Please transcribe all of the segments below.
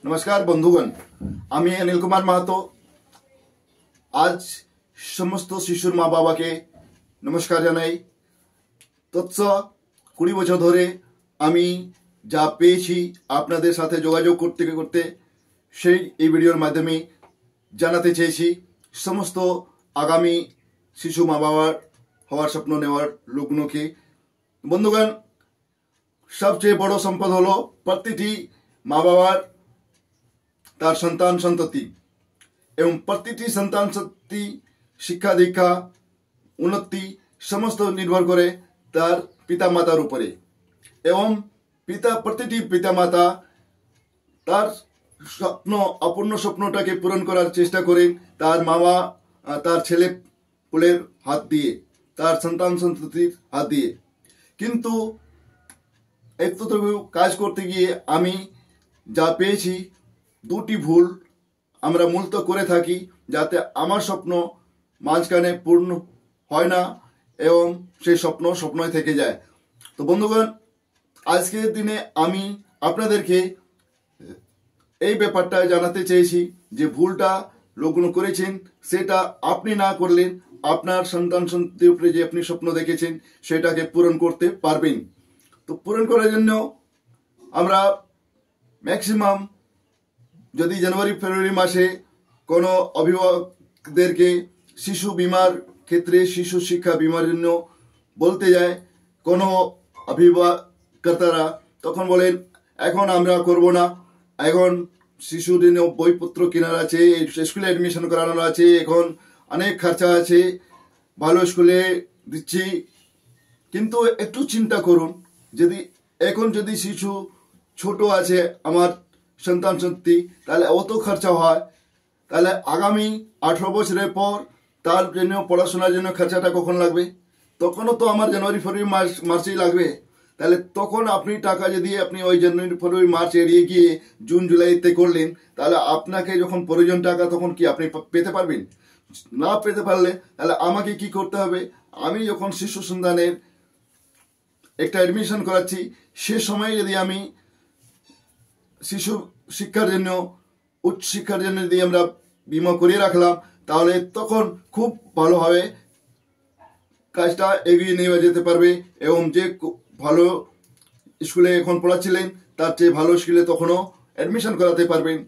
नमस्कार बंधुगण আমি अनिल कुमार महतो आज समस्त शिशुर मा बाबा के नमस्कार জানাই। তৎস 20 বছর ধরে আমি যা পেয়েছি আপনাদের সাথে যোগাযোগ করতে করতে সেই এই ভিডিওর মাধ্যমে জানাতে চেয়েছি সমস্ত আগামী শিশু মা বাবার হওয়ার স্বপ্ন নেওয়ার লোকগুলোকে। বন্ধুগণ, সবচেয়ে বড় সম্পদ হলো প্রতিটি মা বাবার তার সন্তান সন্ততি এবং প্রতিটি সন্তান সন্ততি শিক্ষা দীক্ষা উন্নতি সমস্ত নির্ভর করে তার পিতা মাতার উপরে এবং প্রতিটি পিতা মাতা তার স্বপ্ন অপূর্ণ স্বপ্নটাকে পূরণ করার চেষ্টা করেন তার মামা তার ছেলে পুলের হাত দিয়ে, তার সন্তান সন্ততির হাত দিয়ে। কিন্তু এতটুকু কাজ করতে গিয়ে আমি যা পেয়েছি দুটি ভুল আমরা মূলত করে থাকি যাতে আমার স্বপ্ন মাঝখানে পূর্ণ হয় না এবং সেই স্বপ্ন স্বপ্নই থেকে যায়। তো বন্ধুগণ, আজকের দিনে আমি আপনাদেরকে এই ব্যাপারটা জানাতে চেয়েছি যে ভুলটা লোকগুলো করেছেন সেটা আপনি না করলেন আপনার সন্তান সন্ততির উপরে যে আপনি স্বপ্ন দেখেছেন সেটাকে পূরণ করতে পারবেন। তো পূরণ করার জন্য আমরা ম্যাক্সিমাম যদি জানুয়ারি ফেব্রুয়ারি মাসে কোনো অভিভাবকদেরকে শিশু বিমার ক্ষেত্রে শিশু শিক্ষা বিমার জন্য বলতে যায় কোনো অভিভাবকর্তারা, তখন বলেন এখন আমরা করব না, এখন শিশুর জন্য বইপত্র কেনার আছে, স্কুলে অ্যাডমিশন করানোর আছে, এখন অনেক খরচা আছে, ভালো স্কুলে দিচ্ছি। কিন্তু একটু চিন্তা করুন, যদি শিশু ছোট আছে আমার সন্তান সন্ততি তাহলে অত খরচা হয়, তাহলে আগামী 18 বছরের পর তার জন্য পড়াশোনার জন্য খরচাটা কখন লাগবে? তখনও তো আমার জানুয়ারি ফেব্রুয়ারি মার্চেই লাগবে। তাহলে তখন আপনি টাকা যদি আপনি ওই জানুয়ারি ফেব্রুয়ারি মার্চ এড়িয়ে গিয়ে জুন জুলাইতে করলেন তাহলে আপনাকে যখন প্রয়োজন টাকা তখন কি আপনি পেতে পারবেন? না পেতে পারলে তাহলে আমাকে কি করতে হবে? আমি যখন শিশু সন্তানের একটা অ্যাডমিশন করাচ্ছি সে সময় যদি আমি শিশু শিক্ষার জন্য উচ্চ শিক্ষার জন্য যদি আমরা বিমা করিয়ে রাখলাম তাহলে তখন খুব ভালোভাবে কাজটা এগিয়ে নিয়ে যেতে পারবে এবং যে ভালো স্কুলে এখন পড়াচ্ছিলেন তার চেয়ে ভালো স্কুলে তখনও অ্যাডমিশন করাতে পারবেন।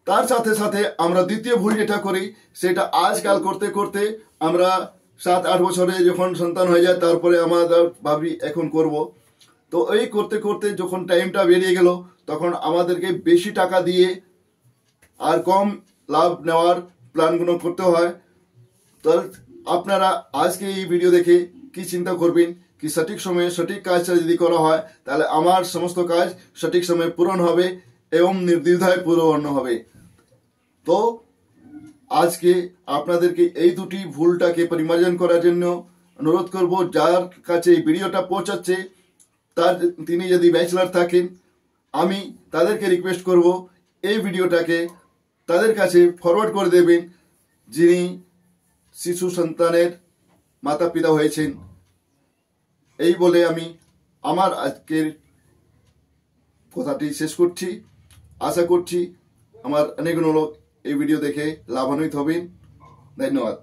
তার সাথে সাথে আমরা দ্বিতীয় ভুল যেটা করি সেটা আজকাল করতে করতে আমরা 7-8 বছরে যখন সন্তান হয়ে যায় তারপরে আমরা ভাবি এখন করব। তো এই করতে করতে যখন টাইমটা বেরিয়ে গেল তখন আমাদেরকে বেশি টাকা দিয়ে আর কম লাভ নেওয়ার প্ল্যানগুলো করতে হয়। তো আপনারা আজকে এই ভিডিও দেখে কি চিন্তা করবেন কি সঠিক সময়ে সঠিক কাজটা যদি করা হয় তাহলে আমার সমস্ত কাজ সঠিক সময়ে পূরণ হবে এবং নির্দ্বিধায় পূরণ হবে। তো আজকে আপনাদেরকে এই দুটি ভুলটাকে পরিমার্জন করার জন্য অনুরোধ করব, যার কাছে এই ভিডিওটা পৌঁছাচ্ছে তিনি যদি ব্যাচেলার থাকেন আমি তাদেরকে রিকোয়েস্ট করব এই ভিডিওটাকে তাদের কাছে ফরওয়ার্ড করে দেবেন যিনি শিশু সন্তানের মাতা পিতা হয়েছেন। এই বলে আমি আমার আজকের কথাটি শেষ করছি। আশা করছি আমার অনেক লোক এই ভিডিও দেখে লাভান্বিত হবেন। ধন্যবাদ।